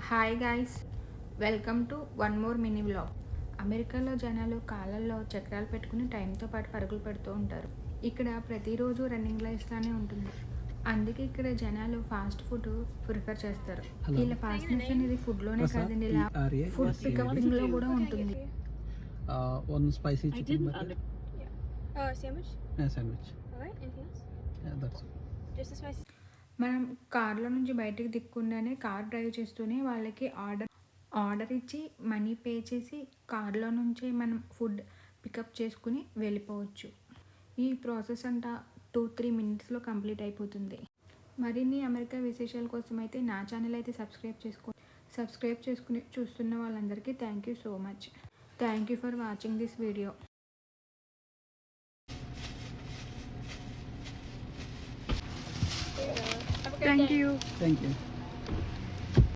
Hi guys, welcome to one more mini vlog. అమెరికాలో జనాలు కాళ్ళల్లో చక్రాలు పెట్టుకుని టైంతో పాటు పరుగులు పెడుతూ ఉంటారు. ఇక్కడ ప్రతిరోజు రన్నింగ్ రేస్లానే ఉంటుంది. అందుకే ఇక్కడ జనాలు ఫాస్ట్ ఫుడ్ ప్రిఫర్ చేస్తారు. ఇలా ఫాస్ట్నెస్ అనేది ఫుడ్లోనే కాదండి, ఇలా ఫుడ్ పికప్పింగ్లో కూడా ఉంటుంది. One spicy chicken burger. Sandwich? Yeah, sandwich. Alright, anything else? Yeah, that's it. Just a spicy. మనం కార్లో నుంచి బయటకు దిక్కుండానే కార్ డ్రైవ్ చేస్తూనే వాళ్ళకి ఆర్డర్ ఇచ్చి మనీ పే చేసి కార్లో నుంచే మనం ఫుడ్ పికప్ చేసుకుని వెళ్ళిపోవచ్చు. ఈ ప్రాసెస్ అంతా 2-3 మినిట్స్లో కంప్లీట్ అయిపోతుంది. మరిన్ని అమెరికా విశేషాల కోసం అయితే నా ఛానల్ అయితే సబ్స్క్రైబ్ చేసుకుని చూస్తున్న వాళ్ళందరికీ thank you so much. Thank you for watching this video. Thank you. Thank you.